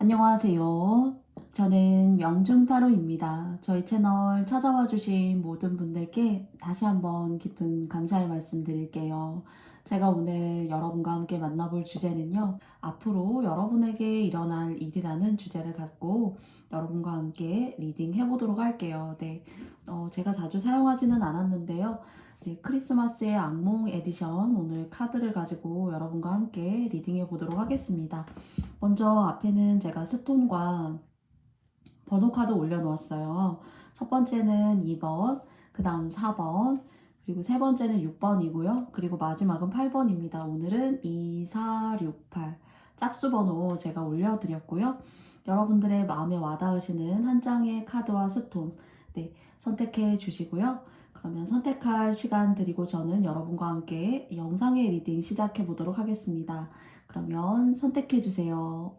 안녕하세요. 저는 명중타로입니다. 저희 채널 찾아와 주신 모든 분들께 다시 한번 깊은 감사의 말씀 드릴게요. 제가 오늘 여러분과 함께 만나볼 주제는요. 앞으로 여러분에게 일어날 일이라는 주제를 갖고 여러분과 함께 리딩 해보도록 할게요. 네, 제가 자주 사용하지는 않았는데요. 네, 크리스마스의 악몽 에디션 오늘 카드를 가지고 여러분과 함께 리딩해 보도록 하겠습니다. 먼저 앞에는 제가 스톤과 번호 카드 올려놓았어요. 첫 번째는 2번, 그 다음 4번, 그리고 세 번째는 6번이고요. 그리고 마지막은 8번입니다. 오늘은 2, 4, 6, 8 짝수 번호 제가 올려드렸고요. 여러분들의 마음에 와닿으시는 한 장의 카드와 스톤 선택해 주시고요. 그러면 선택할 시간 드리고 저는 여러분과 함께 영상의 리딩 시작해 보도록 하겠습니다. 그러면 선택해 주세요.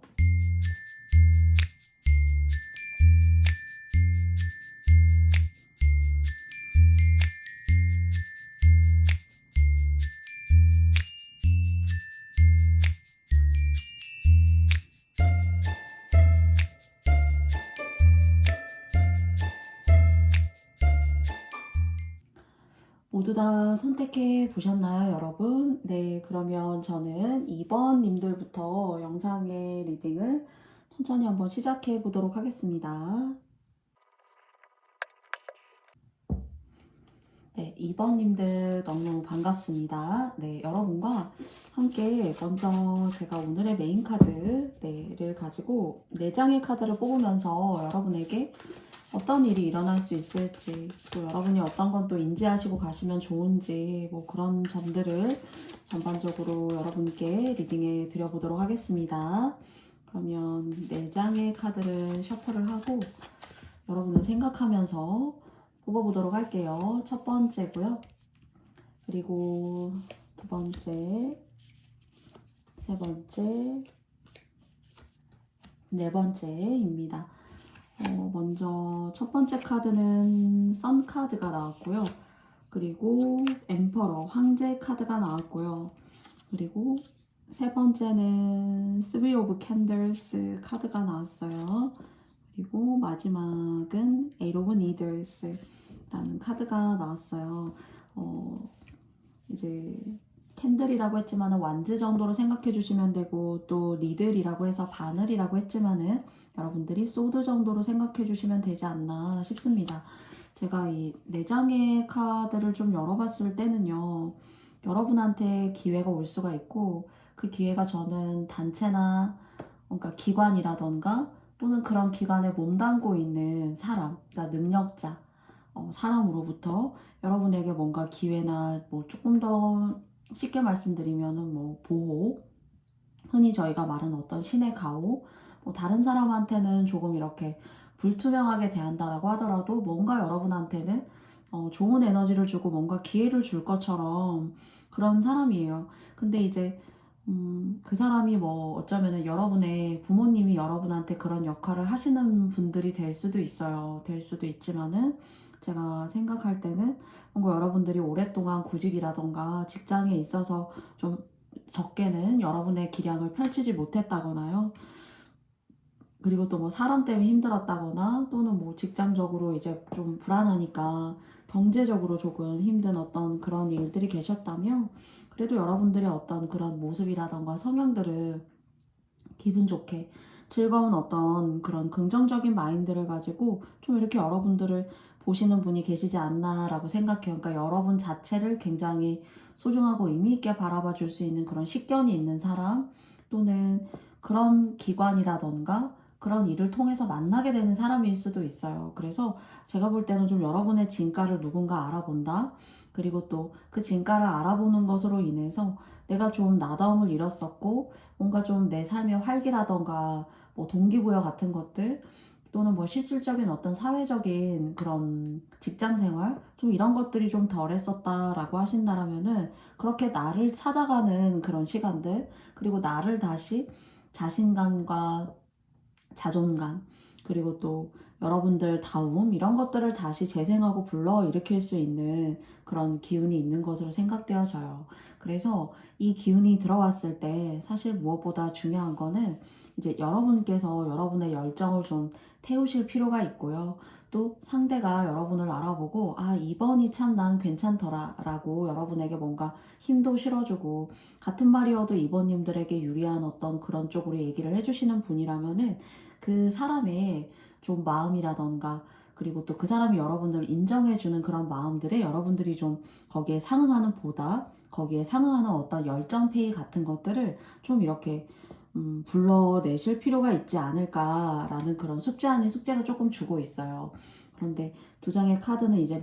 모두 다 선택해 보셨나요, 여러분? 네, 그러면 저는 2번 님들부터 영상의 리딩을 천천히 한번 시작해 보도록 하겠습니다. 네, 2번 님들 너무 반갑습니다. 네, 여러분과 함께 먼저 제가 오늘의 메인 카드를 가지고 4장의 카드를 뽑으면서 여러분에게 어떤 일이 일어날 수 있을지, 또 여러분이 어떤 건 또 인지하시고 가시면 좋은지, 뭐 그런 점들을 전반적으로 여러분께 리딩해 드려보도록 하겠습니다. 그러면 4장의 카드를 셔플을 하고 여러분을 생각하면서 뽑아보도록 할게요. 첫 번째고요. 그리고 두 번째, 세 번째, 네 번째입니다. 먼저 첫 번째 카드는 선 카드가 나왔고요. 그리고 엠퍼러, 황제 카드가 나왔고요. 그리고 세 번째는 Three of Candles 카드가 나왔어요. 그리고 마지막은 Eight of Needles 라는 카드가 나왔어요. 이제 캔들이라고 했지만은 완즈 정도로 생각해 주시면 되고, 또 리들이라고 해서 바늘이라고 했지만은 여러분들이 소드 정도로 생각해 주시면 되지 않나 싶습니다. 제가 이 4장의 카드를 좀 열어봤을 때는요, 여러분한테 기회가 올 수가 있고, 그 기회가 저는 단체나 그러니까 기관이라던가 또는 그런 기관에 몸담고 있는 사람, 그러니까 능력자, 사람으로부터 여러분에게 뭔가 기회나 뭐 조금 더 쉽게 말씀드리면은 뭐 보호, 흔히 저희가 말하는 어떤 신의 가호, 뭐 다른 사람한테는 조금 이렇게 불투명하게 대한다라고 하더라도 뭔가 여러분한테는 좋은 에너지를 주고 뭔가 기회를 줄 것처럼 그런 사람이에요. 근데 이제 그 사람이 뭐 어쩌면은 여러분의 부모님이 여러분한테 그런 역할을 하시는 분들이 될 수도 있어요. 될 수도 있지만은 제가 생각할 때는 뭔가 여러분들이 오랫동안 구직이라던가 직장에 있어서 좀 적게는 여러분의 기량을 펼치지 못했다거나요. 그리고 또 뭐 사람 때문에 힘들었다거나 또는 뭐 직장적으로 이제 좀 불안하니까 경제적으로 조금 힘든 어떤 그런 일들이 계셨다면 그래도 여러분들의 어떤 그런 모습이라던가 성향들을 기분 좋게 즐거운 어떤 그런 긍정적인 마인드를 가지고 좀 이렇게 여러분들을 보시는 분이 계시지 않나라고 생각해요. 그러니까 여러분 자체를 굉장히 소중하고 의미 있게 바라봐 줄 수 있는 그런 식견이 있는 사람 또는 그런 기관이라던가 그런 일을 통해서 만나게 되는 사람일 수도 있어요. 그래서 제가 볼 때는 좀 여러분의 진가를 누군가 알아본다. 그리고 또 그 진가를 알아보는 것으로 인해서 내가 좀 나다움을 잃었었고 뭔가 좀 내 삶의 활기라던가 뭐 동기부여 같은 것들 또는 뭐 실질적인 어떤 사회적인 그런 직장 생활 좀 이런 것들이 좀 덜했었다라고 하신다라면은 그렇게 나를 찾아가는 그런 시간들 그리고 나를 다시 자신감과 자존감 그리고 또 여러분들 다움 이런 것들을 다시 재생하고 불러일으킬 수 있는 그런 기운이 있는 것으로 생각되어져요. 그래서 이 기운이 들어왔을 때 사실 무엇보다 중요한 거는 이제 여러분께서 여러분의 열정을 좀 태우실 필요가 있고요. 또 상대가 여러분을 알아보고 아 이번이 참 난 괜찮더라 라고 여러분에게 뭔가 힘도 실어주고 같은 말이어도 이번님들에게 유리한 어떤 그런 쪽으로 얘기를 해주시는 분이라면은 그 사람의 좀 마음이라던가 그리고 또 그 사람이 여러분들을 인정해주는 그런 마음들에 여러분들이 좀 거기에 상응하는 보답, 거기에 상응하는 어떤 열정페이 같은 것들을 좀 이렇게 불러내실 필요가 있지 않을까라는 그런 숙제 아닌 숙제를 조금 주고 있어요. 그런데 두 장의 카드는 이제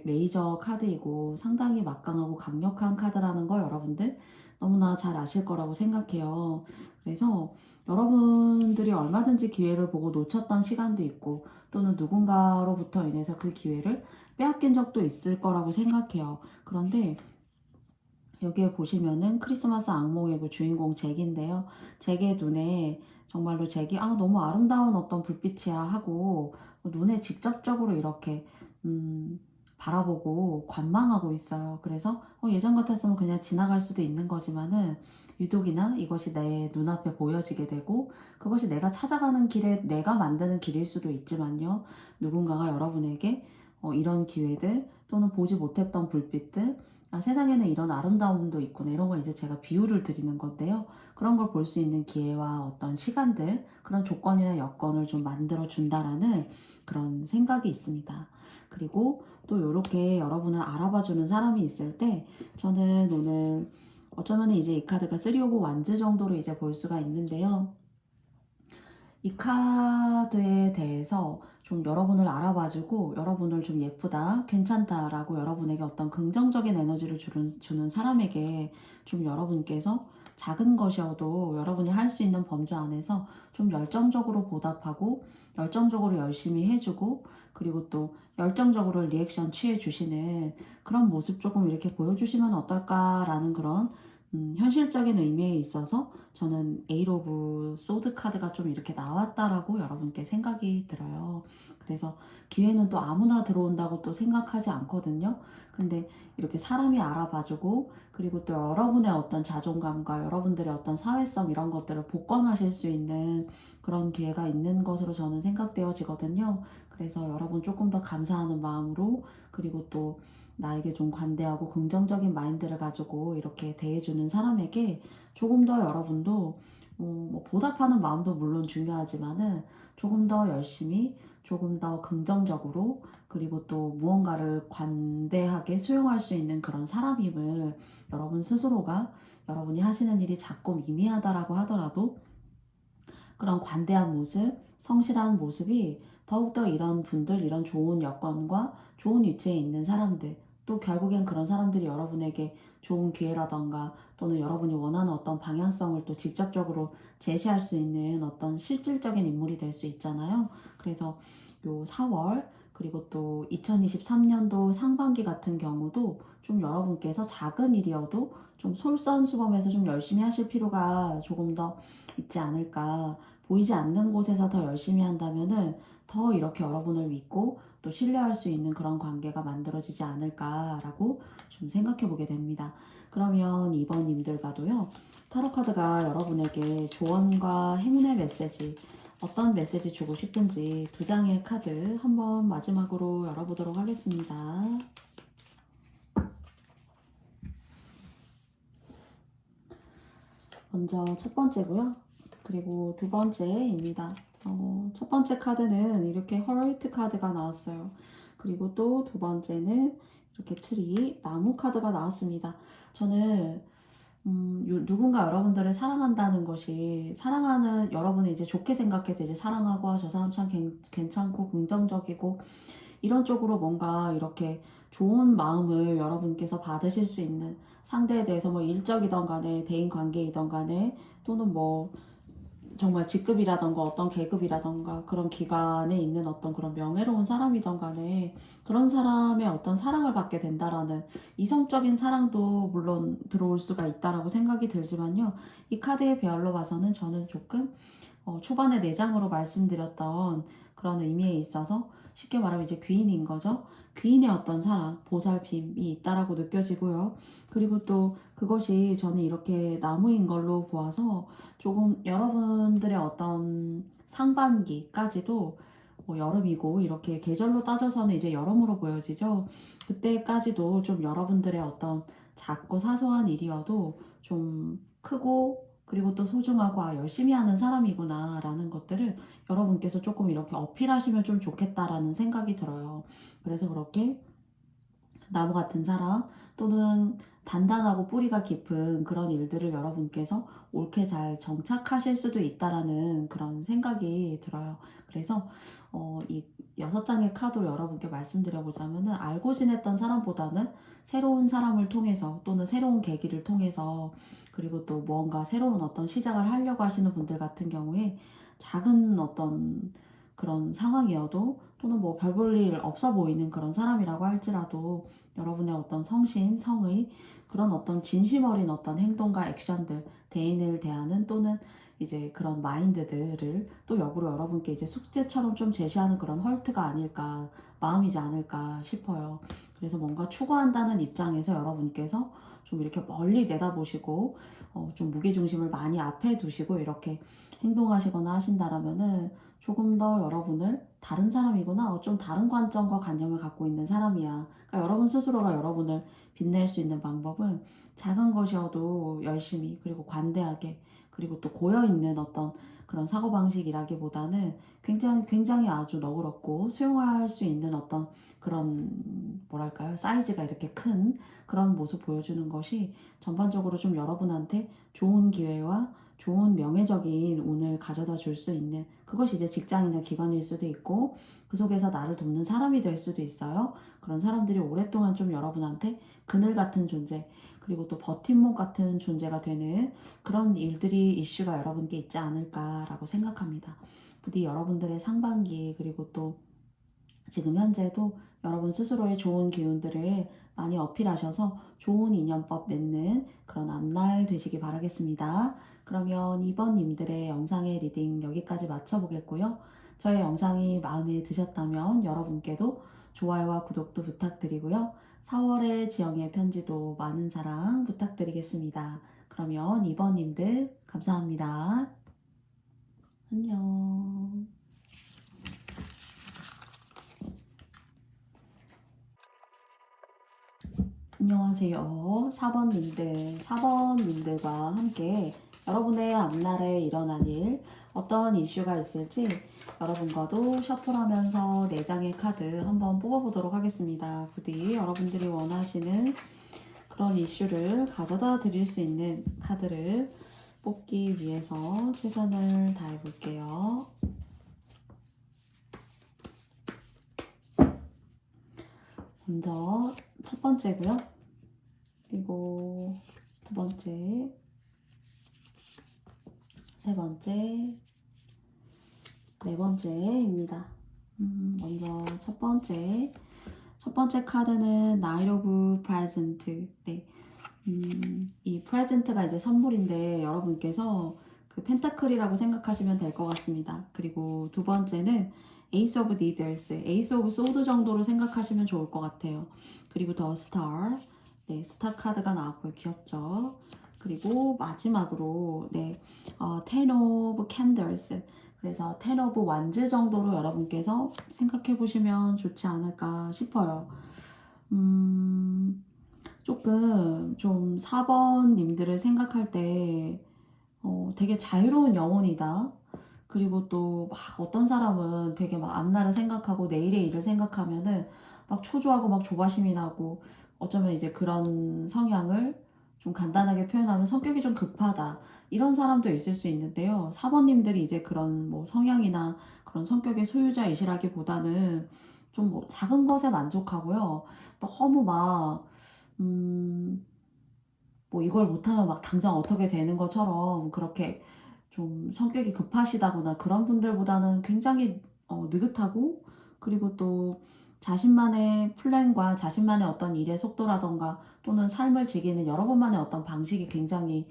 메이저 카드이고 상당히 막강하고 강력한 카드라는 거 여러분들 너무나 잘 아실 거라고 생각해요. 그래서 여러분들이 얼마든지 기회를 보고 놓쳤던 시간도 있고 또는 누군가로부터 인해서 그 기회를 빼앗긴 적도 있을 거라고 생각해요. 그런데 여기에 보시면은 크리스마스 악몽의 그 주인공 잭인데요. 잭의 눈에 정말로 잭이 너무 아름다운 어떤 불빛이야 하고 눈에 직접적으로 이렇게 바라보고 관망하고 있어요. 그래서 예전 같았으면 그냥 지나갈 수도 있는 거지만은 유독이나 이것이 내 눈앞에 보여지게 되고 그것이 내가 찾아가는 길에 내가 만드는 길일 수도 있지만요. 누군가가 여러분에게 이런 기회들 또는 보지 못했던 불빛들 세상에는 이런 아름다움도 있구나 이런 거 이제 제가 비유를 드리는 건데요. 그런 걸 볼 수 있는 기회와 어떤 시간들 그런 조건이나 여건을 좀 만들어 준다라는 그런 생각이 있습니다. 그리고 또 이렇게 여러분을 알아봐 주는 사람이 있을 때 저는 오늘 어쩌면 이제 이 카드가 3 오브 완즈 정도로 이제 볼 수가 있는데요. 이 카드에 대해서 좀 여러분을 알아봐주고 여러분을 좀 예쁘다, 괜찮다라고 여러분에게 어떤 긍정적인 에너지를 주는 사람에게 좀 여러분께서 작은 것이어도 여러분이 할 수 있는 범주 안에서 좀 열정적으로 보답하고 열정적으로 열심히 해주고 그리고 또 열정적으로 리액션 취해주시는 그런 모습 조금 이렇게 보여주시면 어떨까라는 그런 현실적인 의미에 있어서 저는 에이트 오브 소드 카드가 좀 이렇게 나왔다라고 여러분께 생각이 들어요. 그래서 기회는 또 아무나 들어온다고 또 생각하지 않거든요. 근데 이렇게 사람이 알아봐주고 그리고 또 여러분의 어떤 자존감과 여러분들의 어떤 사회성 이런 것들을 복권하실 수 있는 그런 기회가 있는 것으로 저는 생각되어지거든요. 그래서 여러분 조금 더 감사하는 마음으로 그리고 또 나에게 좀 관대하고 긍정적인 마인드를 가지고 이렇게 대해주는 사람에게 조금 더 여러분도 뭐 보답하는 마음도 물론 중요하지만은 조금 더 열심히 조금 더 긍정적으로 그리고 또 무언가를 관대하게 수용할 수 있는 그런 사람임을 여러분 스스로가 여러분이 하시는 일이 작고 미미하다라고 하더라도 그런 관대한 모습, 성실한 모습이 더욱더 이런 분들, 이런 좋은 여건과 좋은 위치에 있는 사람들 또 결국엔 그런 사람들이 여러분에게 좋은 기회라던가 또는 여러분이 원하는 어떤 방향성을 또 직접적으로 제시할 수 있는 어떤 실질적인 인물이 될 수 있잖아요. 그래서 요 4월 그리고 또 2023년도 상반기 같은 경우도 좀 여러분께서 작은 일이어도 좀 솔선수범해서 좀 열심히 하실 필요가 조금 더 있지 않을까. 보이지 않는 곳에서 더 열심히 한다면은 더 이렇게 여러분을 믿고 또 신뢰할 수 있는 그런 관계가 만들어지지 않을까라고 좀 생각해 보게 됩니다. 그러면 이번 님들과도요. 타로 카드가 여러분에게 조언과 행운의 메시지 어떤 메시지 주고 싶은지 두 장의 카드 한번 마지막으로 열어보도록 하겠습니다. 먼저 첫 번째고요. 그리고 두 번째입니다. 첫 번째 카드는 이렇게 허레이트 카드가 나왔어요. 그리고 또 두 번째는 이렇게 트리, 나무 카드가 나왔습니다. 저는 누군가 여러분들을 사랑한다는 것이 사랑하는 여러분이 이제 좋게 생각해서 이제 사랑하고 저 사람 참 괜찮고 긍정적이고 이런 쪽으로 뭔가 이렇게 좋은 마음을 여러분께서 받으실 수 있는 상대에 대해서 뭐 일적이던 간에 대인 관계이던 간에 또는 뭐 정말 직급이라던가 어떤 계급이라던가 그런 기관에 있는 어떤 그런 명예로운 사람이던 간에 그런 사람의 어떤 사랑을 받게 된다라는 이성적인 사랑도 물론 들어올 수가 있다라고 생각이 들지만요. 이 카드의 배열로 봐서는 저는 조금 초반에 내장으로 말씀드렸던 그런 의미에 있어서 쉽게 말하면 이제 귀인인 거죠. 귀인의 어떤 사랑, 보살핌이 있다라고 느껴지고요. 그리고 또 그것이 저는 이렇게 나무인 걸로 보아서 조금 여러분들의 어떤 상반기까지도 여름이고 이렇게 계절로 따져서는 이제 여름으로 보여지죠. 그때까지도 좀 여러분들의 어떤 작고 사소한 일이어도 좀 크고 그리고 또 소중하고 열심히 하는 사람이구나 라는 것들을 여러분께서 조금 이렇게 어필하시면 좀 좋겠다라는 생각이 들어요. 그래서 그렇게 나무 같은 사람 또는 단단하고 뿌리가 깊은 그런 일들을 여러분께서 옳게 잘 정착하실 수도 있다라는 그런 생각이 들어요. 그래서 이 6장의 카드로 여러분께 말씀드려보자면은 알고 지냈던 사람보다는 새로운 사람을 통해서 또는 새로운 계기를 통해서 그리고 또 무언가 새로운 어떤 시작을 하려고 하시는 분들 같은 경우에 작은 어떤 그런 상황이어도 또는 뭐 별 볼 일 없어 보이는 그런 사람이라고 할지라도 여러분의 어떤 성심, 성의 그런 어떤 진심 어린 어떤 행동과 액션들, 대인을 대하는 또는 이제 그런 마인드들을 또 역으로 여러분께 이제 숙제처럼 좀 제시하는 그런 헐트가 아닐까, 마음이지 않을까 싶어요. 그래서 뭔가 추구한다는 입장에서 여러분께서 좀 이렇게 멀리 내다보시고 좀 무게중심을 많이 앞에 두시고 이렇게 행동하시거나 하신다라면은 조금 더 여러분을 다른 사람이구나, 좀 다른 관점과 관념을 갖고 있는 사람이야. 그러니까 여러분 스스로가 여러분을 빛낼 수 있는 방법은 작은 것이어도 열심히 그리고 관대하게 그리고 또 고여있는 어떤 그런 사고방식이라기보다는 굉장히 아주 너그럽고 수용할 수 있는 어떤 그런 뭐랄까요, 사이즈가 이렇게 큰 그런 모습 보여주는 것이 전반적으로 좀 여러분한테 좋은 기회와 좋은 명예적인 운을 가져다 줄 수 있는, 그것이 이제 직장이나 기관일 수도 있고 그 속에서 나를 돕는 사람이 될 수도 있어요. 그런 사람들이 오랫동안 좀 여러분한테 그늘 같은 존재 그리고 또 버팀목 같은 존재가 되는 그런 일들이 이슈가 여러분께 있지 않을까라고 생각합니다. 부디 여러분들의 상반기 그리고 또 지금 현재도 여러분 스스로의 좋은 기운들을 많이 어필하셔서 좋은 인연법 맺는 그런 앞날 되시기 바라겠습니다. 그러면 이번 님들의 영상의 리딩 여기까지 마쳐보겠고요. 저의 영상이 마음에 드셨다면 여러분께도 좋아요와 구독도 부탁드리고요. 4월의 지영의 편지도 많은 사랑 부탁드리겠습니다. 그러면 이번 님들 감사합니다. 안녕. 안녕하세요. 4번님들과 함께 여러분의 앞날에 일어난 일, 어떤 이슈가 있을지 여러분과도 셔플하면서 4장의 카드 한번 뽑아보도록 하겠습니다. 부디 여러분들이 원하시는 그런 이슈를 가져다 드릴 수 있는 카드를 뽑기 위해서 최선을 다해 볼게요. 먼저 첫 번째고요. 그리고 두 번째, 세 번째, 네 번째입니다. 먼저 첫 번째 카드는 나이트 오브 프레젠트. 네. 이 프레젠트가 이제 선물인데 여러분께서 그 펜타클이라고 생각하시면 될 것 같습니다. 그리고 두 번째는 에이스 오브 니들스, 에이스 오브 소드 정도로 생각하시면 좋을 것 같아요. 그리고 더 스타, 네, 스타 카드가 나왔고요. 귀엽죠? 그리고 마지막으로 텐 오브 캔들스, 그래서 텐 오브 완즈 정도로 여러분께서 생각해 보시면 좋지 않을까 싶어요. 조금 좀 4번님들을 생각할 때 되게 자유로운 영혼이다. 그리고 또 막 어떤 사람은 되게 막 앞날을 생각하고 내일의 일을 생각하면은 막 초조하고 막 조바심이 나고 어쩌면 이제 그런 성향을 좀 간단하게 표현하면 성격이 좀 급하다. 이런 사람도 있을 수 있는데요. 4번님들이 이제 그런 뭐 성향이나 그런 성격의 소유자이시라기보다는 좀 뭐 작은 것에 만족하고요. 너무 막 뭐 이걸 못하면 막 당장 어떻게 되는 것처럼 그렇게 좀 성격이 급하시다거나 그런 분들보다는 굉장히 느긋하고 그리고 또 자신만의 플랜과 자신만의 어떤 일의 속도라던가 또는 삶을 즐기는 여러분만의 어떤 방식이 굉장히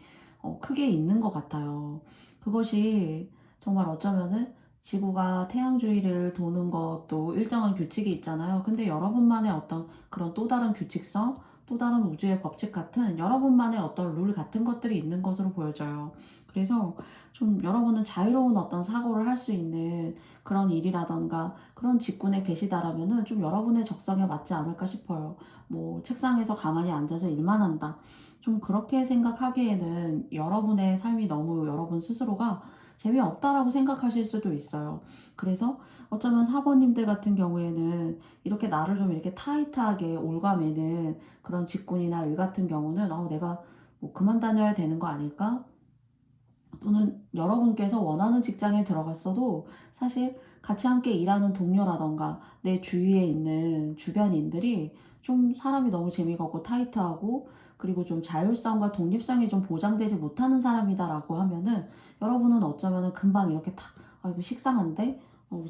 크게 있는 것 같아요. 그것이 정말 어쩌면은 지구가 태양 주위를 도는 것도 일정한 규칙이 있잖아요. 근데 여러분만의 어떤 그런 또 다른 규칙성, 또 다른 우주의 법칙 같은 여러분만의 어떤 룰 같은 것들이 있는 것으로 보여져요. 그래서 좀 여러분은 자유로운 어떤 사고를 할 수 있는 그런 일이라던가 그런 직군에 계시다라면은 좀 여러분의 적성에 맞지 않을까 싶어요. 뭐 책상에서 가만히 앉아서 일만 한다. 좀 그렇게 생각하기에는 여러분의 삶이 너무 여러분 스스로가 재미없다라고 생각하실 수도 있어요. 그래서 어쩌면 사모님들 같은 경우에는 이렇게 나를 좀 이렇게 타이트하게 올가매는 그런 직군이나 일 같은 경우는 내가 뭐 그만 다녀야 되는 거 아닐까? 또는 여러분께서 원하는 직장에 들어갔어도 사실 같이 함께 일하는 동료라던가 내 주위에 있는 주변인들이 좀 사람이 너무 재미가 없고 타이트하고 그리고 좀 자율성과 독립성이 좀 보장되지 못하는 사람이다라고 하면은 여러분은 어쩌면은 금방 이렇게 탁 이거 식상한데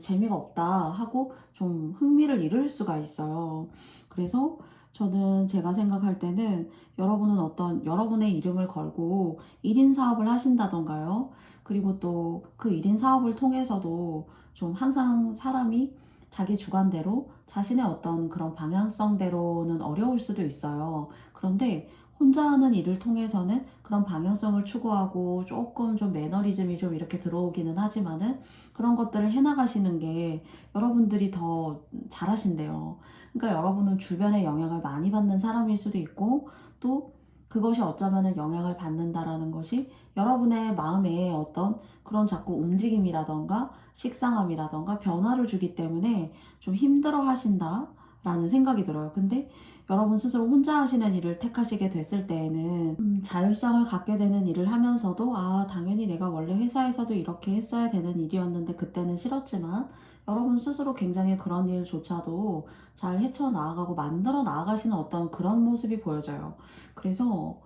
재미가 없다 하고 좀 흥미를 잃을 수가 있어요. 그래서 저는 제가 생각할 때는 여러분은 어떤 여러분의 이름을 걸고 1인 사업을 하신다던가요. 그리고 또 그 1인 사업을 통해서도 좀 항상 사람이 자기 주관대로 자신의 어떤 그런 방향성대로는 어려울 수도 있어요. 그런데 혼자 하는 일을 통해서는 그런 방향성을 추구하고 조금 좀 매너리즘이 좀 이렇게 들어오기는 하지만은 그런 것들을 해나가시는 게 여러분들이 더 잘하신대요. 그러니까 여러분은 주변의 영향을 많이 받는 사람일 수도 있고 또 그것이 어쩌면은 영향을 받는다라는 것이 여러분의 마음에 어떤 그런 자꾸 움직임이라던가 식상함이라던가 변화를 주기 때문에 좀 힘들어 하신다라는 생각이 들어요. 근데 여러분 스스로 혼자 하시는 일을 택하시게 됐을 때에는 자율성을 갖게 되는 일을 하면서도 당연히 내가 원래 회사에서도 이렇게 했어야 되는 일이었는데 그때는 싫었지만 여러분 스스로 굉장히 그런 일조차도 잘 헤쳐나가고 만들어 나아가시는 어떤 그런 모습이 보여져요. 그래서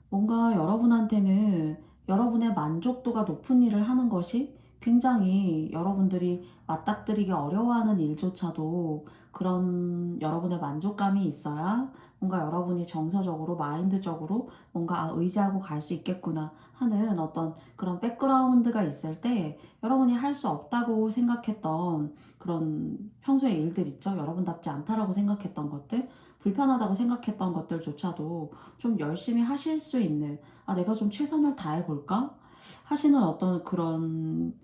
뭔가 여러분한테는 여러분의 만족도가 높은 일을 하는 것이 굉장히 여러분들이 맞닥뜨리기 어려워하는 일조차도 그런 여러분의 만족감이 있어야 뭔가 여러분이 정서적으로 마인드적으로 뭔가 의지하고 갈 수 있겠구나 하는 어떤 그런 백그라운드가 있을 때 여러분이 할 수 없다고 생각했던 그런 평소의 일들 있죠. 여러분답지 않다라고 생각했던 것들, 불편하다고 생각했던 것들조차도 좀 열심히 하실 수 있는 내가 좀 최선을 다해볼까? 하시는 어떤 그런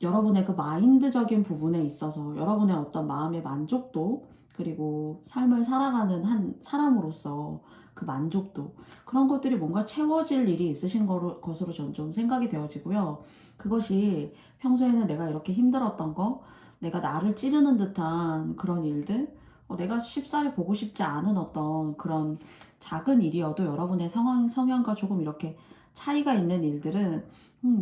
여러분의 그 마인드적인 부분에 있어서 여러분의 어떤 마음의 만족도 그리고 삶을 살아가는 한 사람으로서 그 만족도 그런 것들이 뭔가 채워질 일이 있으신 것으로 전 좀 생각이 되어지고요. 그것이 평소에는 내가 이렇게 힘들었던 거 내가 나를 찌르는 듯한 그런 일들 내가 쉽사리 보고 싶지 않은 어떤 그런 작은 일이어도 여러분의 성향과 조금 이렇게 차이가 있는 일들은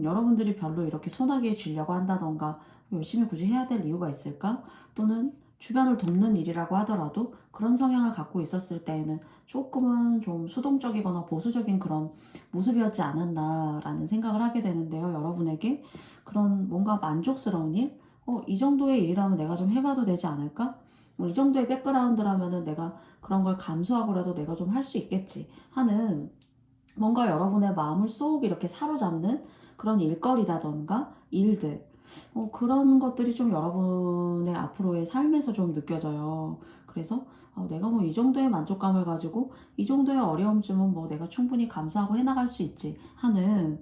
여러분들이 별로 이렇게 소나기에 쥐려고 한다던가 열심히 굳이 해야 될 이유가 있을까? 또는 주변을 돕는 일이라고 하더라도 그런 성향을 갖고 있었을 때에는 조금은 좀 수동적이거나 보수적인 그런 모습이었지 않았나라는 생각을 하게 되는데요. 여러분에게 그런 뭔가 만족스러운 일? 이 정도의 일이라면 내가 좀 해봐도 되지 않을까? 이 정도의 백그라운드라면은 내가 그런 걸 감수하고라도 내가 좀 할 수 있겠지 하는 뭔가 여러분의 마음을 쏙 이렇게 사로잡는 그런 일거리라던가 일들 그런 것들이 좀 여러분의 앞으로의 삶에서 좀 느껴져요. 그래서 내가 뭐 이 정도의 만족감을 가지고 이 정도의 어려움쯤은 뭐 내가 충분히 감수하고 해나갈 수 있지 하는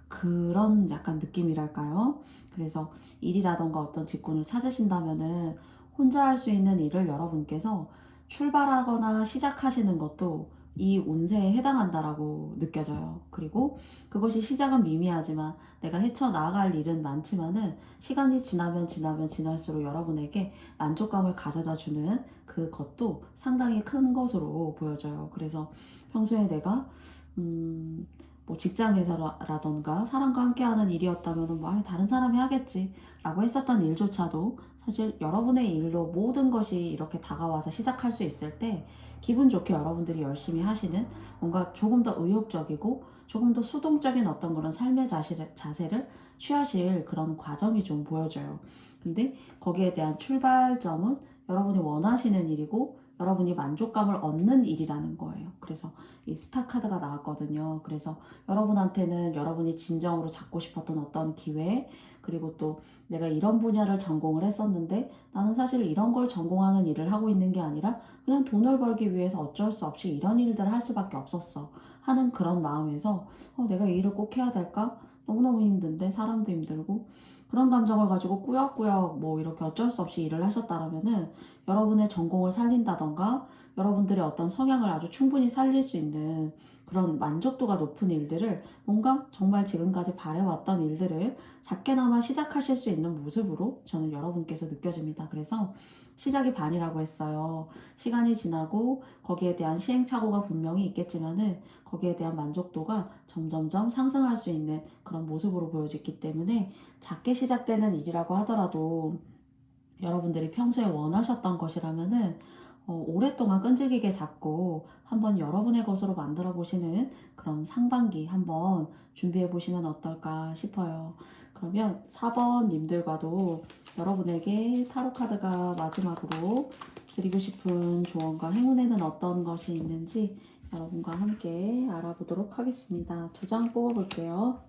그런 약간 느낌이랄까요? 그래서 일이라던가 어떤 직군을 찾으신다면은 혼자 할 수 있는 일을 여러분께서 출발하거나 시작하시는 것도 이 운세에 해당한다라고 느껴져요. 그리고 그것이 시작은 미미하지만 내가 헤쳐나갈 일은 많지만은 시간이 지나면 지날수록 여러분에게 만족감을 가져다 주는 그것도 상당히 큰 것으로 보여져요. 그래서 평소에 내가 뭐 직장에서라던가 사람과 함께하는 일이었다면 뭐 다른 사람이 하겠지 라고 했었던 일조차도 사실 여러분의 일로 모든 것이 이렇게 다가와서 시작할 수 있을 때 기분 좋게 여러분들이 열심히 하시는 뭔가 조금 더 의욕적이고 조금 더 수동적인 어떤 그런 삶의 자세를 취하실 그런 과정이 좀 보여져요. 근데 거기에 대한 출발점은 여러분이 원하시는 일이고 여러분이 만족감을 얻는 일이라는 거예요. 그래서 이 스타 카드가 나왔거든요. 그래서 여러분한테는 여러분이 진정으로 잡고 싶었던 어떤 기회, 그리고 또 내가 이런 분야를 전공을 했었는데 나는 사실 이런 걸 전공하는 일을 하고 있는 게 아니라 그냥 돈을 벌기 위해서 어쩔 수 없이 이런 일들을 할 수밖에 없었어 하는 그런 마음에서 내가 이 일을 꼭 해야 될까? 너무너무 힘든데 사람도 힘들고 그런 감정을 가지고 꾸역꾸역 뭐 이렇게 어쩔 수 없이 일을 하셨다라면은 여러분의 전공을 살린다던가 여러분들의 어떤 성향을 아주 충분히 살릴 수 있는 그런 만족도가 높은 일들을 뭔가 정말 지금까지 바래왔던 일들을 작게나마 시작하실 수 있는 모습으로 저는 여러분께서 느껴집니다. 그래서 시작이 반이라고 했어요. 시간이 지나고 거기에 대한 시행착오가 분명히 있겠지만은 거기에 대한 만족도가 점점점 상승할 수 있는 그런 모습으로 보여지기 때문에 작게 시작되는 일이라고 하더라도 여러분들이 평소에 원하셨던 것이라면은 오랫동안 끈질기게 잡고 한번 여러분의 것으로 만들어 보시는 그런 상반기 한번 준비해 보시면 어떨까 싶어요. 그러면 4번 님들과도 여러분에게 타로 카드가 마지막으로 드리고 싶은 조언과 행운에는 어떤 것이 있는지 여러분과 함께 알아보도록 하겠습니다. 2장 뽑아볼게요.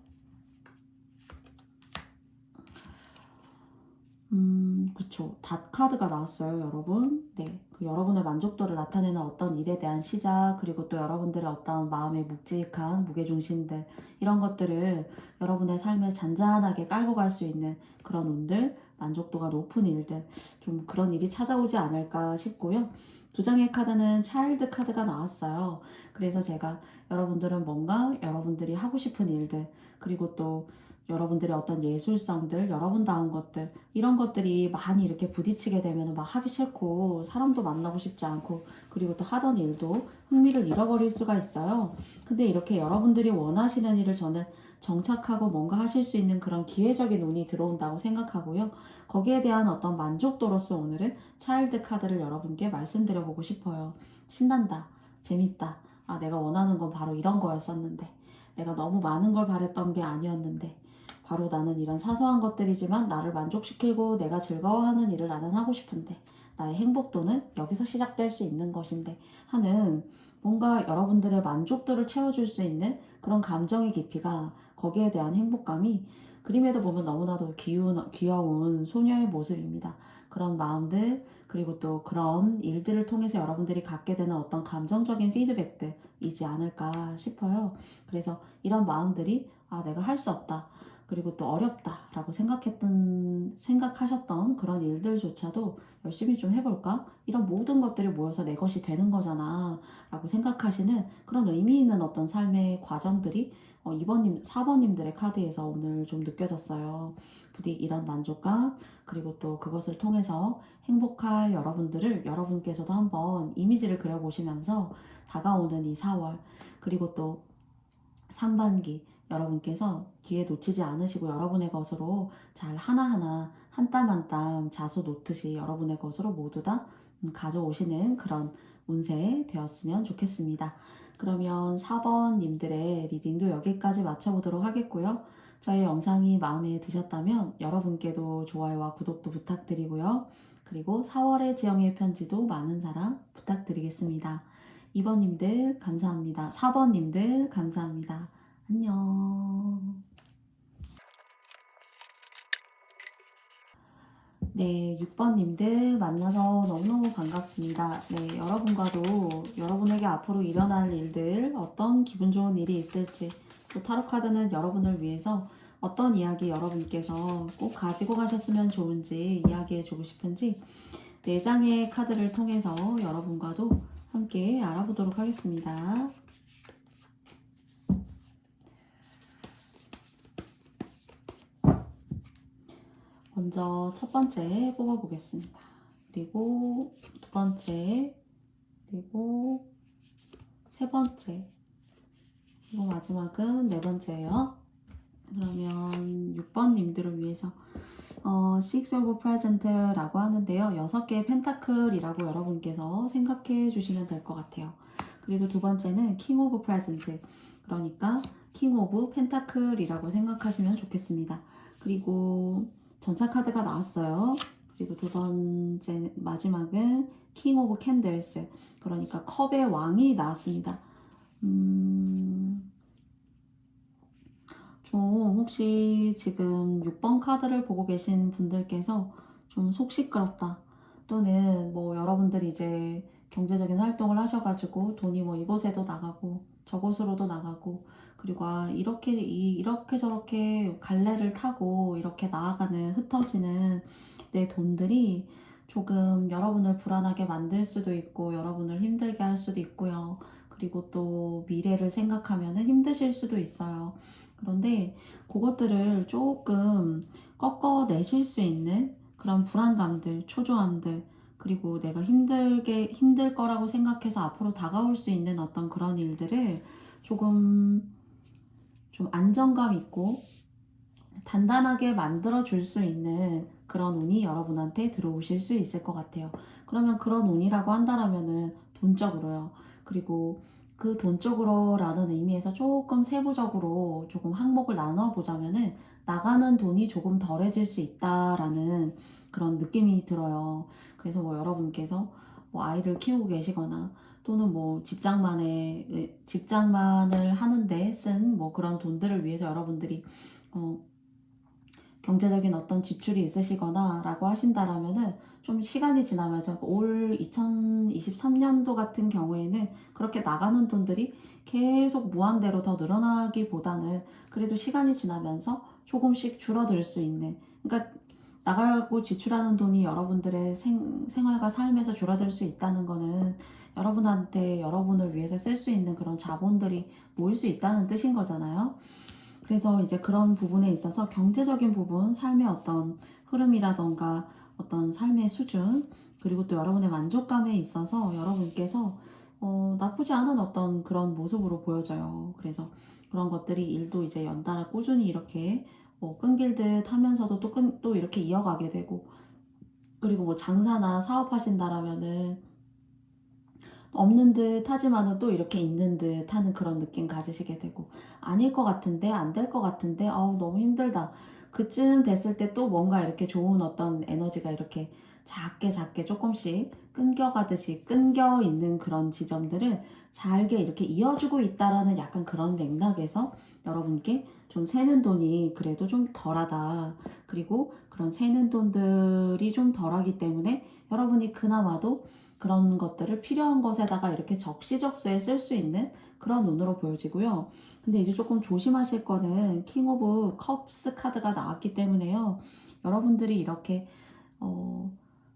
그쵸. 닷 카드가 나왔어요, 여러분. 네. 여러분의 만족도를 나타내는 어떤 일에 대한 시작, 그리고 또 여러분들의 어떤 마음의 묵직한 무게중심들, 이런 것들을 여러분의 삶에 잔잔하게 깔고 갈 수 있는 그런 운들, 만족도가 높은 일들, 좀 그런 일이 찾아오지 않을까 싶고요. 2장의 카드는 차일드 카드가 나왔어요. 그래서 제가 여러분들은 뭔가 여러분들이 하고 싶은 일들, 그리고 또 여러분들의 어떤 예술성들, 여러분다운 것들, 이런 것들이 많이 이렇게 부딪히게 되면 막 하기 싫고 사람도 만나고 싶지 않고 그리고 또 하던 일도 흥미를 잃어버릴 수가 있어요. 근데 이렇게 여러분들이 원하시는 일을 저는 정착하고 뭔가 하실 수 있는 그런 기회적인 운이 들어온다고 생각하고요. 거기에 대한 어떤 만족도로서 오늘은 차일드 카드를 여러분께 말씀드려보고 싶어요. 신난다. 재밌다. 아, 내가 원하는 건 바로 이런 거였었는데. 내가 너무 많은 걸 바랬던 게 아니었는데. 바로 나는 이런 사소한 것들이지만 나를 만족시키고 내가 즐거워하는 일을 나는 하고 싶은데 나의 행복도는 여기서 시작될 수 있는 것인데 하는 뭔가 여러분들의 만족도를 채워줄 수 있는 그런 감정의 깊이가 거기에 대한 행복감이 그림에도 보면 너무나도 귀여운 소녀의 모습입니다. 그런 마음들 그리고 또 그런 일들을 통해서 여러분들이 갖게 되는 어떤 감정적인 피드백들이지 않을까 싶어요. 그래서 이런 마음들이 아 내가 할 수 없다. 그리고 또 어렵다라고 생각하셨던 그런 일들조차도 열심히 좀 해볼까? 이런 모든 것들이 모여서 내 것이 되는 거잖아 라고 생각하시는 그런 의미 있는 어떤 삶의 과정들이 2번님, 4번님들의 카드에서 오늘 좀 느껴졌어요. 부디 이런 만족감 그리고 또 그것을 통해서 행복할 여러분들을 여러분께서도 한번 이미지를 그려보시면서 다가오는 이 4월 그리고 또 상반기 여러분께서 기회 놓치지 않으시고 여러분의 것으로 잘 하나하나 한 땀 한 땀 자수 놓듯이 여러분의 것으로 모두 다 가져오시는 그런 운세 되었으면 좋겠습니다. 그러면 4번 님들의 리딩도 여기까지 마쳐보도록 하겠고요. 저의 영상이 마음에 드셨다면 여러분께도 좋아요와 구독도 부탁드리고요. 그리고 4월의 지영의 편지도 많은 사랑 부탁드리겠습니다. 2번님들 감사합니다. 4번님들 감사합니다. 안녕. 네, 6번님들 만나서 너무너무 반갑습니다. 네, 여러분과도 여러분에게 앞으로 일어날 일들, 어떤 기분 좋은 일이 있을지, 또 타로카드는 여러분을 위해서 어떤 이야기 여러분께서 꼭 가지고 가셨으면 좋은지, 이야기해주고 싶은지 4장의 카드를 통해서 여러분과도 함께 알아보도록 하겠습니다. 먼저 첫 번째 뽑아보겠습니다. 그리고 두 번째, 그리고 세 번째, 그리고 마지막은 네 번째예요. 그러면 6번님들을 위해서 Six of Present라고 하는데요. 6개의 펜타클이라고 여러분께서 생각해 주시면 될 것 같아요. 그리고 두 번째는 King of Present, 그러니까 King of 펜타클이라고 생각하시면 좋겠습니다. 그리고 전차 카드가 나왔어요. 그리고 두 번째 마지막은 킹 오브 캔들스, 그러니까 컵의 왕이 나왔습니다. 좀 혹시 지금 6번 카드를 보고 계신 분들께서 좀 속 시끄럽다, 또는 뭐 여러분들이 이제 경제적인 활동을 하셔가지고 돈이 뭐 이곳에도 나가고 저곳으로도 나가고, 그리고 이렇게 저렇게 갈래를 타고 이렇게 나아가는, 흩어지는 내 돈들이 조금 여러분을 불안하게 만들 수도 있고 여러분을 힘들게 할 수도 있고요. 그리고 또 미래를 생각하면 힘드실 수도 있어요. 그런데 그것들을 조금 꺾어내실 수 있는 그런 불안감들, 초조함들, 그리고 내가 힘들 거라고 생각해서 앞으로 다가올 수 있는 어떤 그런 일들을 조금 좀 안정감 있고 단단하게 만들어 줄 수 있는 그런 운이 여러분한테 들어오실 수 있을 것 같아요. 그러면 그런 운이라고 한다라면은 돈적으로요. 그리고 그 돈적으로라는 의미에서 조금 세부적으로 조금 항목을 나눠 보자면은 나가는 돈이 조금 덜해질 수 있다라는 그런 느낌이 들어요. 그래서 뭐 여러분께서 뭐 아이를 키우고 계시거나 또는 뭐 직장만을 하는데 쓴 뭐 그런 돈들을 위해서 여러분들이 경제적인 어떤 지출이 있으시거나 라고 하신다라면은 좀 시간이 지나면서 올 2023년도 같은 경우에는 그렇게 나가는 돈들이 계속 무한대로 더 늘어나기보다는 그래도 시간이 지나면서 조금씩 줄어들 수 있는, 그러니까 나가고 지출하는 돈이 여러분들의 생활과 삶에서 줄어들 수 있다는 거는 여러분한테, 여러분을 위해서 쓸 수 있는 그런 자본들이 모일 수 있다는 뜻인 거잖아요. 그래서 이제 그런 부분에 있어서 경제적인 부분, 삶의 어떤 흐름이라던가 어떤 삶의 수준, 그리고 또 여러분의 만족감에 있어서 여러분께서 나쁘지 않은 어떤 그런 모습으로 보여져요. 그래서 그런 것들이 일도 이제 연달아 꾸준히 이렇게 끊길 듯 하면서도 또 이렇게 이어가게 되고, 그리고 뭐 장사나 사업하신다라면은 없는 듯 하지만은 또 이렇게 있는 듯 하는 그런 느낌 가지시게 되고, 아닐 것 같은데, 안 될 것 같은데, 너무 힘들다, 그쯤 됐을 때 또 뭔가 이렇게 좋은 어떤 에너지가 이렇게 작게 조금씩 끊겨가듯이 끊겨 있는 그런 지점들을 잘게 이렇게 이어주고 있다라는 약간 그런 맥락에서 여러분께 좀 새는 돈이 그래도 좀 덜하다, 그리고 그런 새는 돈들이 좀 덜하기 때문에 여러분이 그나마도 그런 것들을 필요한 것에다가 이렇게 적시적소에 쓸 수 있는 그런 운으로 보여지고요. 근데 이제 조금 조심하실 거는 킹 오브 컵스 카드가 나왔기 때문에요. 여러분들이 이렇게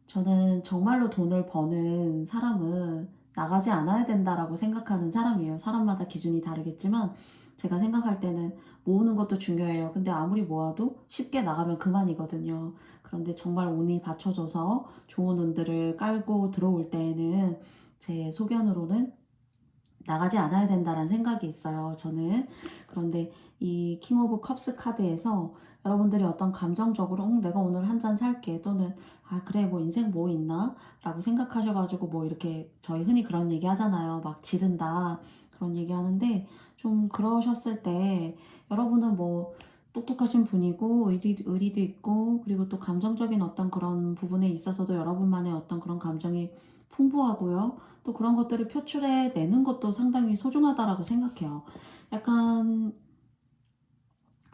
저는 정말로 돈을 버는 사람은 나가지 않아야 된다라고 생각하는 사람이에요. 사람마다 기준이 다르겠지만 제가 생각할 때는 모으는 것도 중요해요. 근데 아무리 모아도 쉽게 나가면 그만이거든요. 그런데 정말 운이 받쳐줘서 좋은 운들을 깔고 들어올 때에는 제 소견으로는 나가지 않아야 된다는 생각이 있어요, 저는. 그런데 이 킹 오브 컵스 카드에서 여러분들이 어떤 감정적으로 내가 오늘 한 잔 살게, 또는 그래 뭐 인생 뭐 있나 라고 생각하셔가지고 뭐 이렇게 저희 흔히 그런 얘기 하잖아요. 막 지른다 그런 얘기 하는데, 좀 그러셨을 때 여러분은 뭐 똑똑하신 분이고 의리도 있고, 그리고 또 감정적인 어떤 그런 부분에 있어서도 여러분만의 어떤 그런 감정이 풍부하고요. 또 그런 것들을 표출해 내는 것도 상당히 소중하다라고 생각해요. 약간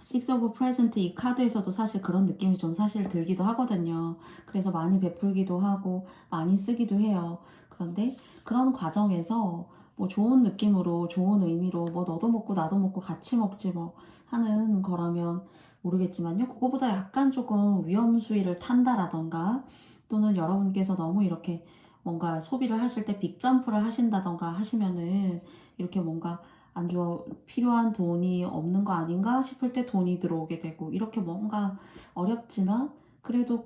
Six of Present 이 카드에서도 사실 그런 느낌이 좀 사실 들기도 하거든요. 그래서 많이 베풀기도 하고 많이 쓰기도 해요. 그런데 그런 과정에서 뭐 좋은 느낌으로, 좋은 의미로 뭐 너도 먹고 나도 먹고 같이 먹지 뭐 하는 거라면 모르겠지만요. 그거보다 약간 조금 위험 수위를 탄다라던가, 또는 여러분께서 너무 이렇게 뭔가 소비를 하실 때 빅점프를 하신다던가 하시면은 이렇게 뭔가 안 좋아, 필요한 돈이 없는 거 아닌가 싶을 때 돈이 들어오게 되고, 이렇게 뭔가 어렵지만 그래도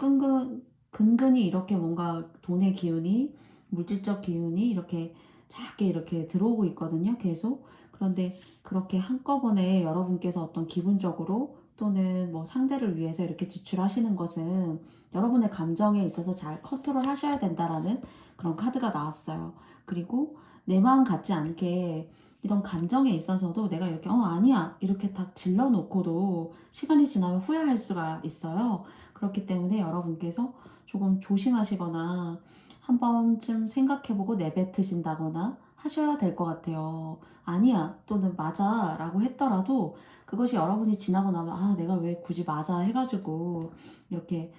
근근히 이렇게 뭔가 돈의 기운이, 물질적 기운이 이렇게 작게 이렇게 들어오고 있거든요, 계속. 그런데 그렇게 한꺼번에 여러분께서 어떤 기분적으로 또는 뭐 상대를 위해서 이렇게 지출하시는 것은 여러분의 감정에 있어서 잘 컨트롤 하셔야 된다라는 그런 카드가 나왔어요. 그리고 내 마음 같지 않게 이런 감정에 있어서도 내가 이렇게 아니야 이렇게 딱 질러놓고도 시간이 지나면 후회할 수가 있어요. 그렇기 때문에 여러분께서 조금 조심하시거나 한 번쯤 생각해보고 내뱉으신다거나 하셔야 될 것 같아요. 아니야 또는 맞아 라고 했더라도 그것이 여러분이 지나고 나면 아 내가 왜 굳이 맞아 해가지고 이렇게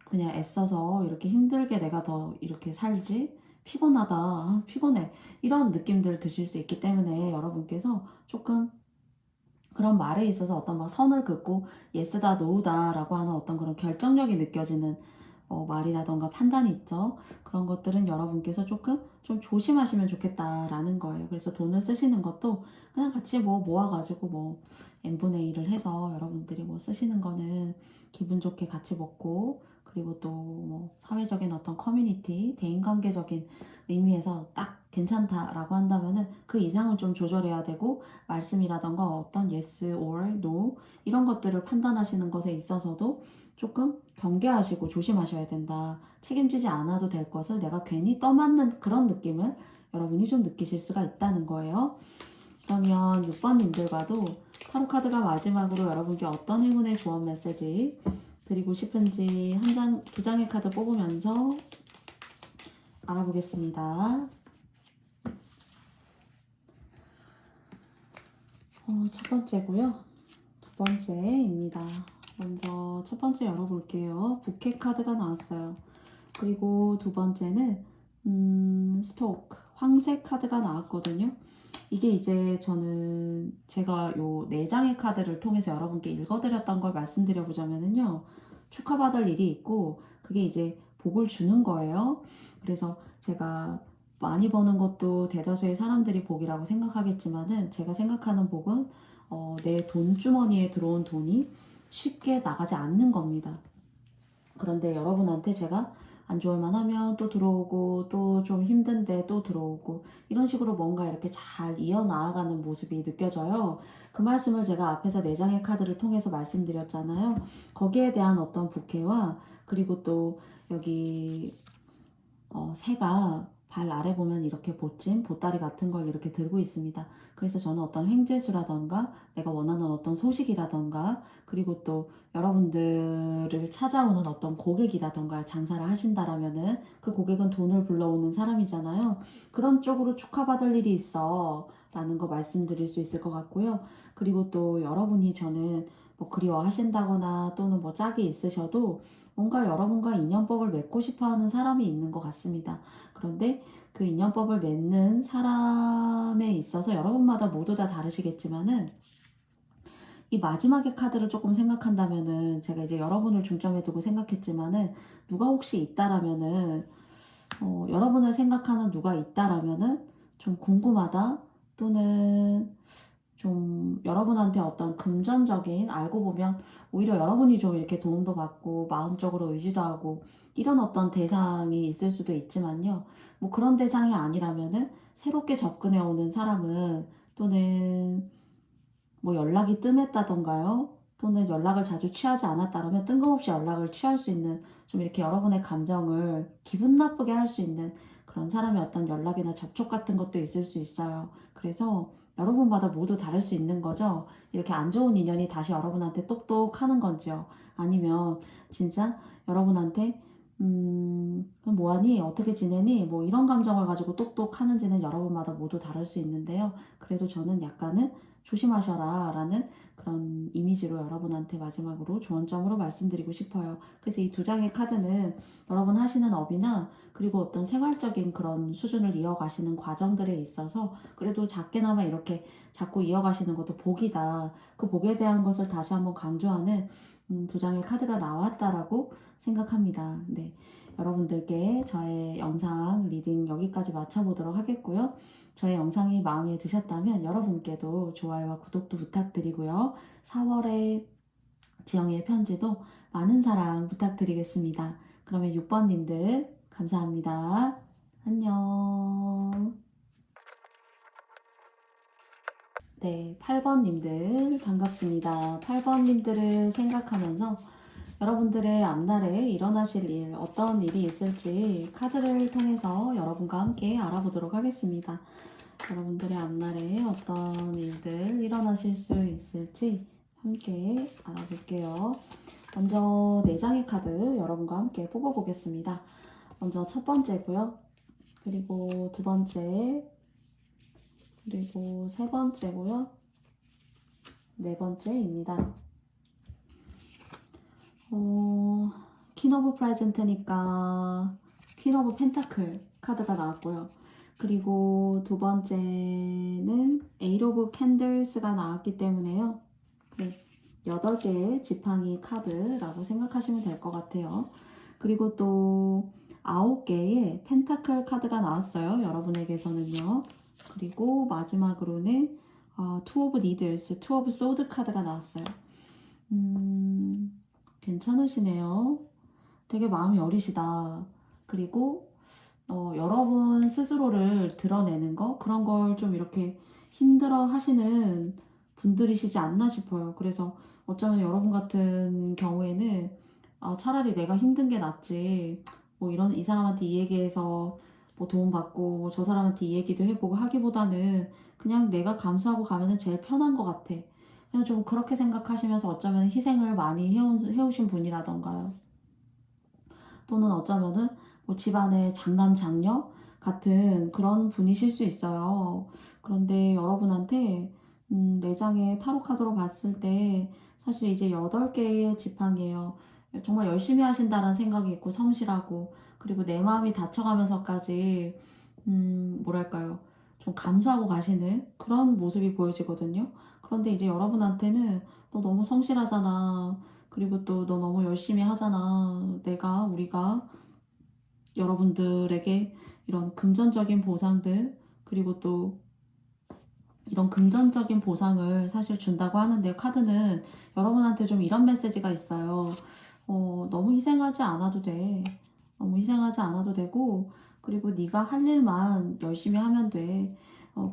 그냥 애써서 이렇게 힘들게 내가 더 이렇게 살지? 피곤하다. 아, 피곤해. 이런 느낌들 드실 수 있기 때문에 여러분께서 조금 그런 말에 있어서 어떤 막 선을 긋고 예스다 노우다 라고 하는 어떤 그런 결정력이 느껴지는 말이라던가 판단이 있죠. 그런 것들은 여러분께서 조금 좀 조심하시면 좋겠다라는 거예요. 그래서 돈을 쓰시는 것도 그냥 같이 뭐 모아가지고 뭐 n분의 1을 해서 여러분들이 뭐 쓰시는 거는 기분 좋게 같이 먹고 그리고 또 뭐 사회적인 어떤 커뮤니티, 대인관계적인 의미에서 딱 괜찮다라고 한다면은 그 이상을 좀 조절해야 되고 말씀이라던가 어떤 yes or no 이런 것들을 판단하시는 것에 있어서도 조금 경계하시고 조심하셔야 된다. 책임지지 않아도 될 것을 내가 괜히 떠맡는 그런 느낌을 여러분이 좀 느끼실 수가 있다는 거예요. 그러면 6번님들과도 타로 카드가 마지막으로 여러분께 어떤 행운의 조언 메시지 드리고 싶은지 한 장, 두 장의 카드 뽑으면서 알아보겠습니다. 첫 번째고요. 두 번째입니다. 먼저 첫 번째 열어볼게요. 부캐 카드가 나왔어요. 그리고 두 번째는 스토크, 황색 카드가 나왔거든요. 이게 이제 저는 제가 요 4장의 카드를 통해서 여러분께 읽어드렸던 걸 말씀드려보자면요. 축하받을 일이 있고 그게 이제 복을 주는 거예요. 그래서 제가 많이 버는 것도 대다수의 사람들이 복이라고 생각하겠지만은 제가 생각하는 복은 내 돈주머니에 들어온 돈이 쉽게 나가지 않는 겁니다. 그런데 여러분한테 제가 안 좋을만 하면 또 들어오고 또 좀 힘든데 또 들어오고 이런 식으로 뭔가 이렇게 잘 이어나가는 모습이 느껴져요. 그 말씀을 제가 앞에서 4장의 카드를 통해서 말씀드렸잖아요. 거기에 대한 어떤 부캐와 그리고 또 여기 새가 발 아래 보면 이렇게 보찜, 보따리 같은 걸 이렇게 들고 있습니다. 그래서 저는 어떤 횡재수라던가 내가 원하는 어떤 소식이라던가 그리고 또 여러분들을 찾아오는 어떤 고객이라던가 장사를 하신다라면은 그 고객은 돈을 불러오는 사람이잖아요. 그런 쪽으로 축하받을 일이 있어 라는 거 말씀드릴 수 있을 것 같고요. 그리고 또 여러분이 저는 뭐 그리워하신다거나 또는 뭐 짝이 있으셔도 뭔가 여러분과 인연법을 맺고 싶어 하는 사람이 있는 것 같습니다. 그런데 그 인연법을 맺는 사람에 있어서 여러분마다 모두 다 다르시겠지만은 이 마지막의 카드를 조금 생각한다면은 제가 이제 여러분을 중점에 두고 생각했지만은 누가 혹시 있다라면은 여러분을 생각하는 누가 있다라면은 좀 궁금하다 또는 좀 여러분한테 어떤 금전적인 알고 보면 오히려 여러분이 좀 이렇게 도움도 받고 마음적으로 의지도 하고 이런 어떤 대상이 있을 수도 있지만요. 뭐 그런 대상이 아니라면은 새롭게 접근해 오는 사람은 또는 뭐 연락이 뜸했다던가요. 또는 연락을 자주 취하지 않았다면 뜬금없이 연락을 취할 수 있는 좀 이렇게 여러분의 감정을 기분 나쁘게 할 수 있는 그런 사람의 어떤 연락이나 접촉 같은 것도 있을 수 있어요. 그래서 여러분마다 모두 다를 수 있는 거죠. 이렇게 안 좋은 인연이 다시 여러분한테 똑똑 하는 건지요. 아니면 진짜 여러분한테 뭐하니? 어떻게 지내니? 뭐 이런 감정을 가지고 똑똑 하는지는 여러분마다 모두 다를 수 있는데요. 그래도 저는 약간은 조심하셔라 라는 그런 이미지로 여러분한테 마지막으로 조언점으로 말씀드리고 싶어요. 그래서 이 2장의 카드는 여러분 하시는 업이나 그리고 어떤 생활적인 그런 수준을 이어가시는 과정들에 있어서 그래도 작게나마 이렇게 자꾸 이어가시는 것도 복이다. 그 복에 대한 것을 다시 한번 강조하는 2장의 카드가 나왔다라고 생각합니다. 네, 여러분들께 저의 영상 리딩 여기까지 마쳐보도록 하겠고요. 저의 영상이 마음에 드셨다면 여러분께도 좋아요와 구독도 부탁드리고요. 4월에 지영의 편지도 많은 사랑 부탁드리겠습니다. 그러면 6번님들 감사합니다. 안녕. 네, 8번님들 반갑습니다. 8번님들을 생각하면서 여러분들의 앞날에 일어나실 일, 어떤 일이 있을지 카드를 통해서 여러분과 함께 알아보도록 하겠습니다. 여러분들의 앞날에 어떤 일들 일어나실 수 있을지 함께 알아볼게요. 먼저 4장의 카드 여러분과 함께 뽑아보겠습니다. 먼저 첫 번째고요. 그리고 두 번째, 그리고 세 번째고요. 네 번째입니다. 퀸 오브 프레젠트니까 퀸 오브 펜타클 카드가 나왔고요. 그리고 두 번째는 에잇 오브 캔들스가 나왔기 때문에요. 네, 8개의 지팡이 카드라고 생각하시면 될 것 같아요. 그리고 또 9개의 펜타클 카드가 나왔어요. 여러분에게서는요. 그리고 마지막으로는 투 오브 니들스, 투 오브 소드 카드가 나왔어요. 괜찮으시네요. 되게 마음이 여리시다. 그리고 여러분 스스로를 드러내는 거 그런 걸 좀 이렇게 힘들어 하시는 분들이시지 않나 싶어요. 그래서 어쩌면 여러분 같은 경우에는 차라리 내가 힘든 게 낫지 뭐 이런 이 사람한테 이 얘기해서 뭐 도움받고 저 사람한테 이 얘기도 해보고 하기보다는 그냥 내가 감수하고 가면은 제일 편한 것 같아. 그냥 좀 그렇게 생각하시면서 어쩌면 희생을 많이 해오신 분이라던가요. 또는 어쩌면은 뭐 집안의 장남, 장녀 같은 그런 분이실 수 있어요. 그런데 여러분한테 4장의 타로 카드로 봤을 때 사실 이제 8개의 지팡이에요. 정말 열심히 하신다는 생각이 있고 성실하고 그리고 내 마음이 다쳐가면서까지 뭐랄까요. 좀 감수하고 가시는 그런 모습이 보여지거든요. 그런데 이제 여러분한테는 너 너무 성실하잖아. 그리고 또 너 너무 열심히 하잖아. 우리가 여러분들에게 이런 금전적인 보상들, 그리고 또 이런 금전적인 보상을 사실 준다고 하는데 카드는 여러분한테 좀 이런 메시지가 있어요. 너무 희생하지 않아도 돼. 너무 희생하지 않아도 되고, 그리고 네가 할 일만 열심히 하면 돼.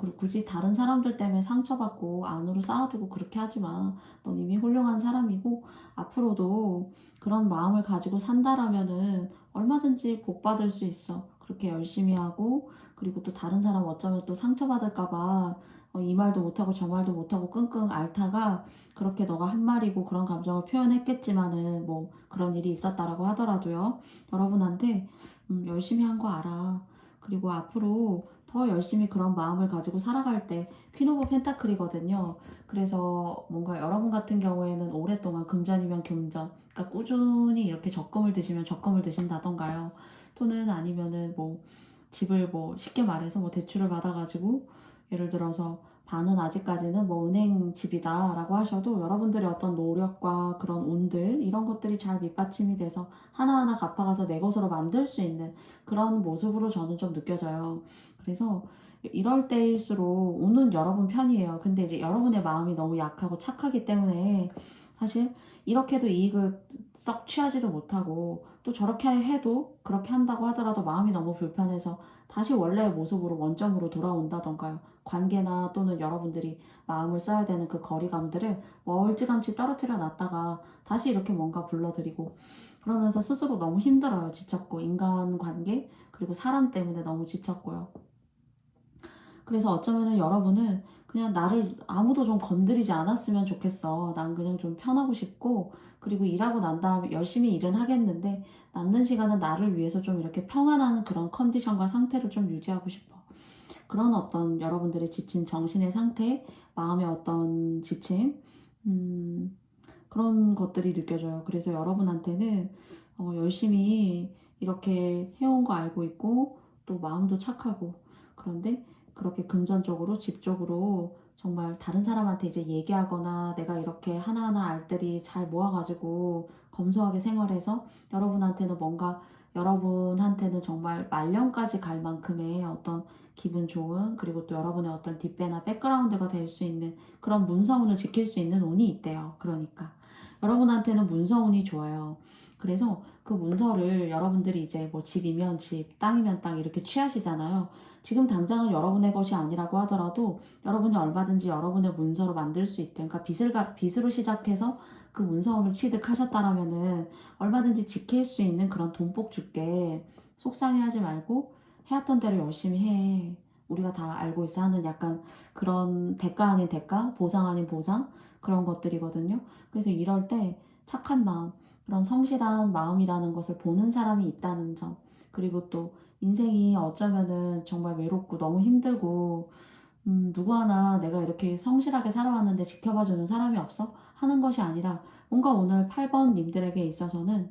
그리고 굳이 다른 사람들 때문에 상처받고 안으로 쌓아두고 그렇게 하지 마. 넌 이미 훌륭한 사람이고 앞으로도 그런 마음을 가지고 산다라면은 얼마든지 복 받을 수 있어. 그렇게 열심히 하고 그리고 또 다른 사람 어쩌면 또 상처받을까봐 이 말도 못하고 저 말도 못하고 끙끙 앓다가 그렇게 너가 한 말이고 그런 감정을 표현했겠지만은 뭐 그런 일이 있었다라고 하더라도요. 여러분한테 열심히 한 거 알아. 그리고 앞으로 더 열심히 그런 마음을 가지고 살아갈 때 퀸 오브 펜타클이거든요. 그래서 뭔가 여러분 같은 경우에는 오랫동안 금전이면 금전, 그러니까 꾸준히 이렇게 적금을 드시면 적금을 드신다던가요. 또는 아니면은 뭐 집을 뭐 쉽게 말해서 뭐 대출을 받아가지고 예를 들어서 반은 아직까지는 뭐 은행 집이다 라고 하셔도 여러분들의 어떤 노력과 그런 운들 이런 것들이 잘 밑받침이 돼서 하나하나 갚아가서 내 것으로 만들 수 있는 그런 모습으로 저는 좀 느껴져요. 그래서 이럴 때일수록 운은 여러분 편이에요. 근데 이제 여러분의 마음이 너무 약하고 착하기 때문에 사실 이렇게도 이익을 썩 취하지도 못하고 또 저렇게 해도 그렇게 한다고 하더라도 마음이 너무 불편해서 다시 원래의 모습으로 원점으로 돌아온다던가요. 관계나 또는 여러분들이 마음을 써야 되는 그 거리감들을 멀찌감치 떨어뜨려 놨다가 다시 이렇게 뭔가 불러들이고 그러면서 스스로 너무 힘들어요. 지쳤고 인간관계 그리고 사람 때문에 너무 지쳤고요. 그래서 어쩌면은 여러분은 그냥 나를 아무도 좀 건드리지 않았으면 좋겠어. 난 그냥 좀 편하고 싶고 그리고 일하고 난 다음에 열심히 일은 하겠는데 남는 시간은 나를 위해서 좀 이렇게 평안한 그런 컨디션과 상태를 좀 유지하고 싶어. 그런 어떤 여러분들의 지친 정신의 상태, 마음의 어떤 지침, 그런 것들이 느껴져요. 그래서 여러분한테는 열심히 이렇게 해온 거 알고 있고 또 마음도 착하고 그런데 그렇게 금전적으로 집적으로 정말 다른 사람한테 이제 얘기하거나 내가 이렇게 하나하나 알들이 잘 모아가지고 검소하게 생활해서 여러분한테는 뭔가 여러분한테는 정말 말년까지 갈 만큼의 어떤 기분 좋은 그리고 또 여러분의 어떤 뒷배나 백그라운드가 될 수 있는 그런 문서운을 지킬 수 있는 운이 있대요. 그러니까 여러분한테는 문서운이 좋아요. 그래서 그 문서를 여러분들이 이제 뭐 집이면 집, 땅이면 땅 이렇게 취하시잖아요. 지금 당장은 여러분의 것이 아니라고 하더라도 여러분이 얼마든지 여러분의 문서로 만들 수 있대. 그러니까 빚으로 시작해서 그 문서운을 취득하셨다라면은 얼마든지 지킬 수 있는 그런 돈복 줄게. 속상해하지 말고 해왔던 대로 열심히 해. 우리가 다 알고 있어 하는 약간 그런 대가 아닌 대가, 보상 아닌 보상 그런 것들이거든요. 그래서 이럴 때 착한 마음, 그런 성실한 마음이라는 것을 보는 사람이 있다는 점, 그리고 또 인생이 어쩌면은 정말 외롭고 너무 힘들고 누구 하나 내가 이렇게 성실하게 살아왔는데 지켜봐주는 사람이 없어? 하는 것이 아니라 뭔가 오늘 8번 님들에게 있어서는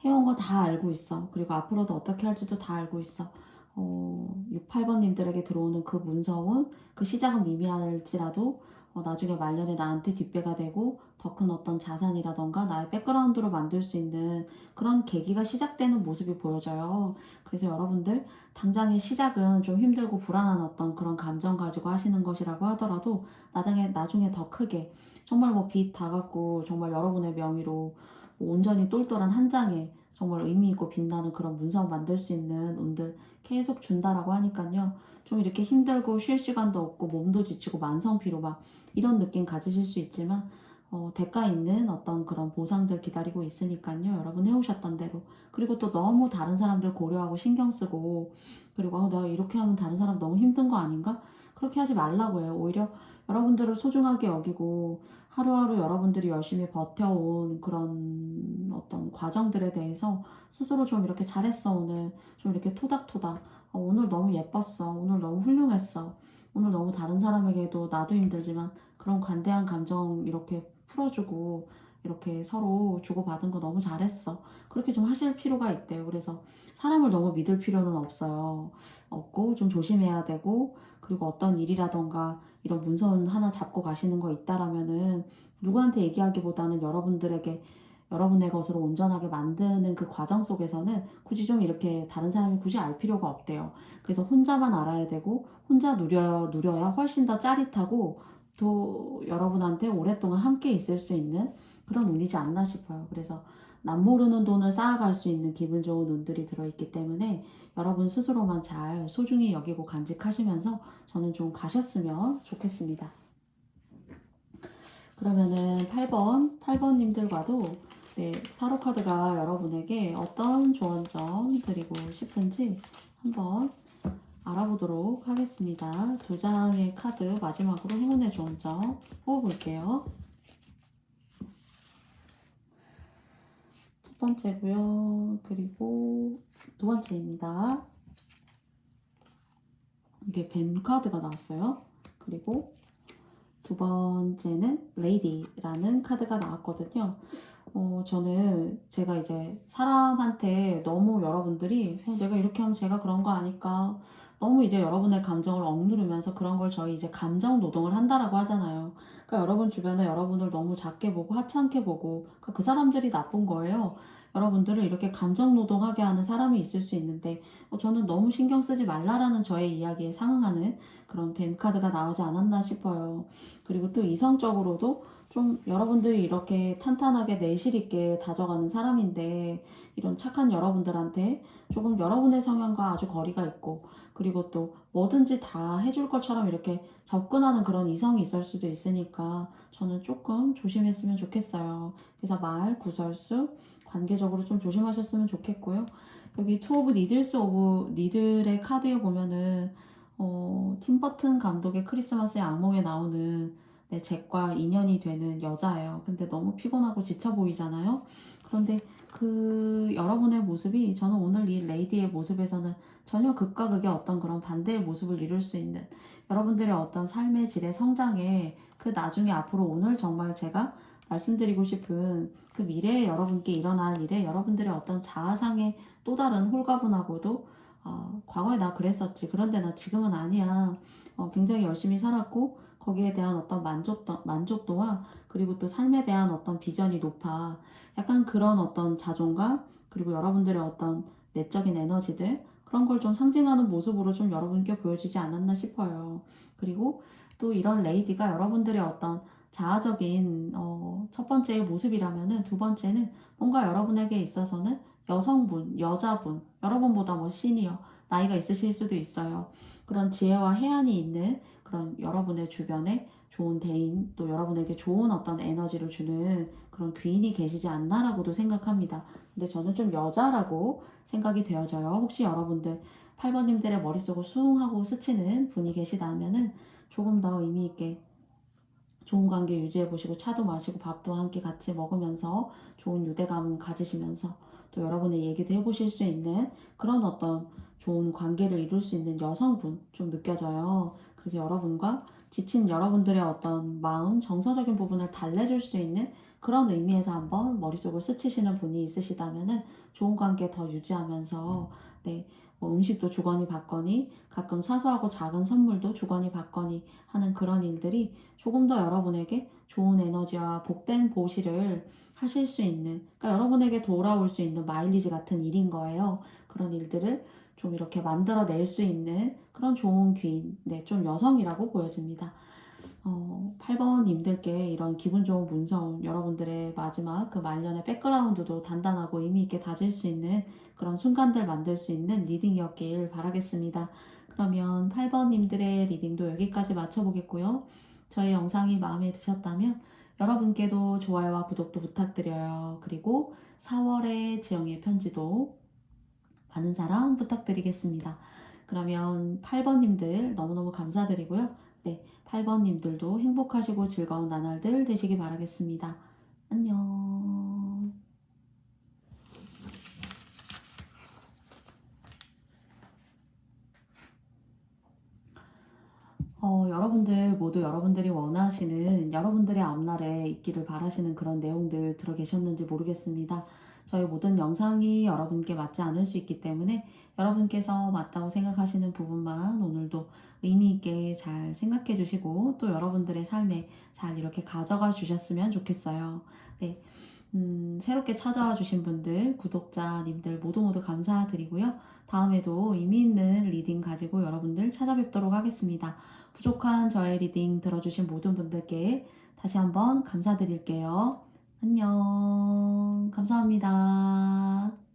해온 거 다 알고 있어. 그리고 앞으로도 어떻게 할지도 다 알고 있어. 6, 8번 님들에게 들어오는 그 문서운 그 시작은 미미할지라도 나중에 말년에 나한테 뒷배가 되고 더 큰 어떤 자산이라던가 나의 백그라운드로 만들 수 있는 그런 계기가 시작되는 모습이 보여져요. 그래서 여러분들 당장의 시작은 좀 힘들고 불안한 어떤 그런 감정 가지고 하시는 것이라고 하더라도 나중에 더 크게 정말 뭐 빚 다 갚고 정말 여러분의 명의로 온전히 똘똘한 한 장에 정말 의미 있고 빛나는 그런 문서 만들 수 있는 운들 계속 준다라고 하니까요. 좀 이렇게 힘들고 쉴 시간도 없고 몸도 지치고 만성피로 막 이런 느낌 가지실 수 있지만 대가 있는 어떤 그런 보상들 기다리고 있으니까요. 여러분 해오셨던 대로. 그리고 또 너무 다른 사람들 고려하고 신경 쓰고 그리고 내가 이렇게 하면 다른 사람 너무 힘든 거 아닌가? 그렇게 하지 말라고 해요. 오히려 여러분들을 소중하게 여기고 하루하루 여러분들이 열심히 버텨온 그런 어떤 과정들에 대해서 스스로 좀 이렇게 잘했어 오늘 좀 이렇게 토닥토닥 오늘 너무 예뻤어 오늘 너무 훌륭했어 오늘 너무 다른 사람에게도 나도 힘들지만 그런 관대한 감정 이렇게 풀어주고 이렇게 서로 주고받은 거 너무 잘했어 그렇게 좀 하실 필요가 있대요. 그래서 사람을 너무 믿을 필요는 없어요. 없고 좀 조심해야 되고 그리고 어떤 일이라던가 이런 문서 하나 잡고 가시는 거 있다라면은 누구한테 얘기하기보다는 여러분들에게 여러분의 것으로 온전하게 만드는 그 과정 속에서는 굳이 좀 이렇게 다른 사람이 굳이 알 필요가 없대요. 그래서 혼자만 알아야 되고 혼자 누려야 훨씬 더 짜릿하고 또 여러분한테 오랫동안 함께 있을 수 있는 그런 운이지 않나 싶어요. 그래서 남 모르는 돈을 쌓아갈 수 있는 기분 좋은 운들이 들어있기 때문에 여러분 스스로만 잘 소중히 여기고 간직하시면서 저는 좀 가셨으면 좋겠습니다. 그러면은 8번님들과도 네, 타로 카드가 여러분에게 어떤 조언점 드리고 싶은지 한번 알아보도록 하겠습니다. 두 장의 카드 마지막으로 행운의 조언점 뽑아볼게요. 첫 번째고요. 그리고 두 번째입니다. 이게 뱀 카드가 나왔어요. 그리고 두 번째는 레이디라는 카드가 나왔거든요. 저는 제가 이제 사람한테 너무 여러분들이 내가 이렇게 하면 제가 그런 거 아닐까 너무 이제 여러분의 감정을 억누르면서 그런 걸 저희 이제 감정 노동을 한다라고 하잖아요. 그러니까 여러분 주변에 여러분을 너무 작게 보고 하찮게 보고 그러니까 그 사람들이 나쁜 거예요. 여러분들을 이렇게 감정 노동하게 하는 사람이 있을 수 있는데 저는 너무 신경 쓰지 말라라는 저의 이야기에 상응하는 그런 뱀 카드가 나오지 않았나 싶어요. 그리고 또 이성적으로도 좀 여러분들이 이렇게 탄탄하게 내실 있게 다져가는 사람인데 이런 착한 여러분들한테 조금 여러분의 성향과 아주 거리가 있고 그리고 또 뭐든지 다 해줄 것처럼 이렇게 접근하는 그런 이성이 있을 수도 있으니까 저는 조금 조심했으면 좋겠어요. 그래서 말, 구설수, 관계적으로 좀 조심하셨으면 좋겠고요. 여기 투 오브 니들스 오브 니들의 카드에 보면은 팀버튼 감독의 크리스마스의 악몽에 나오는 잭과 인연이 되는 여자예요. 근데 너무 피곤하고 지쳐 보이잖아요. 그런데 그 여러분의 모습이 저는 오늘 이 레이디의 모습에서는 전혀 극과 극의 어떤 그런 반대의 모습을 이룰 수 있는 여러분들의 어떤 삶의 질의 성장에 그 나중에 앞으로 오늘 정말 제가 말씀드리고 싶은 그 미래에 여러분께 일어날 일에 여러분들의 어떤 자아상의 또 다른 홀가분하고도 과거에 나 그랬었지. 그런데 나 지금은 아니야. 굉장히 열심히 살았고 거기에 대한 어떤 만족도와 그리고 또 삶에 대한 어떤 비전이 높아. 약간 그런 어떤 자존감 그리고 여러분들의 어떤 내적인 에너지들 그런 걸 좀 상징하는 모습으로 좀 여러분께 보여지지 않았나 싶어요. 그리고 또 이런 레이디가 여러분들의 어떤 자아적인 첫 번째의 모습이라면은 두 번째는 뭔가 여러분에게 있어서는 여성분, 여자분, 여러분보다 뭐 시니어, 나이가 있으실 수도 있어요. 그런 지혜와 해안이 있는 그런 여러분의 주변에 좋은 대인, 또 여러분에게 좋은 어떤 에너지를 주는 그런 귀인이 계시지 않나라고도 생각합니다. 근데 저는 좀 여자라고 생각이 되어져요. 혹시 여러분들 8번님들의 머릿속을 숭하고 스치는 분이 계시다면은 조금 더 의미 있게 좋은 관계 유지해 보시고 차도 마시고 밥도 함께 같이 먹으면서 좋은 유대감 가지시면서 또 여러분의 얘기도 해보실 수 있는 그런 어떤 좋은 관계를 이룰 수 있는 여성분 좀 느껴져요. 그래서 여러분과 지친 여러분들의 어떤 마음, 정서적인 부분을 달래줄 수 있는 그런 의미에서 한번 머릿속을 스치시는 분이 있으시다면은 좋은 관계 더 유지하면서 네, 뭐 음식도 주거니 받거니 가끔 사소하고 작은 선물도 주거니 받거니 하는 그런 일들이 조금 더 여러분에게 좋은 에너지와 복된 보시를 하실 수 있는, 그러니까 여러분에게 돌아올 수 있는 마일리지 같은 일인 거예요. 그런 일들을 좀 이렇게 만들어낼 수 있는 그런 좋은 귀인, 네, 좀 여성이라고 보여집니다. 8번님들께 이런 기분 좋은 문서운 여러분들의 마지막 그 말년의 백그라운드도 단단하고 의미있게 다질 수 있는 그런 순간들 만들 수 있는 리딩이었길 바라겠습니다. 그러면 8번님들의 리딩도 여기까지 마쳐보겠고요. 저희 영상이 마음에 드셨다면 여러분께도 좋아요와 구독도 부탁드려요. 그리고 4월의 지영의 편지도 많은 사랑 부탁드리겠습니다. 그러면 8번님들 너무너무 감사드리고요. 네, 8번님들도 행복하시고 즐거운 나날들 되시기 바라겠습니다. 안녕. 여러분들 모두 여러분들이 원하시는 여러분들의 앞날에 있기를 바라시는 그런 내용들 들어 계셨는지 모르겠습니다. 저희 모든 영상이 여러분께 맞지 않을 수 있기 때문에 여러분께서 맞다고 생각하시는 부분만 오늘도 의미 있게 잘 생각해 주시고 또 여러분들의 삶에 잘 이렇게 가져가 주셨으면 좋겠어요. 네. 새롭게 찾아와 주신 분들, 구독자님들 모두 감사드리고요. 다음에도 의미 있는 리딩 가지고 여러분들 찾아뵙도록 하겠습니다. 부족한 저의 리딩 들어주신 모든 분들께 다시 한번 감사드릴게요. 안녕. 감사합니다.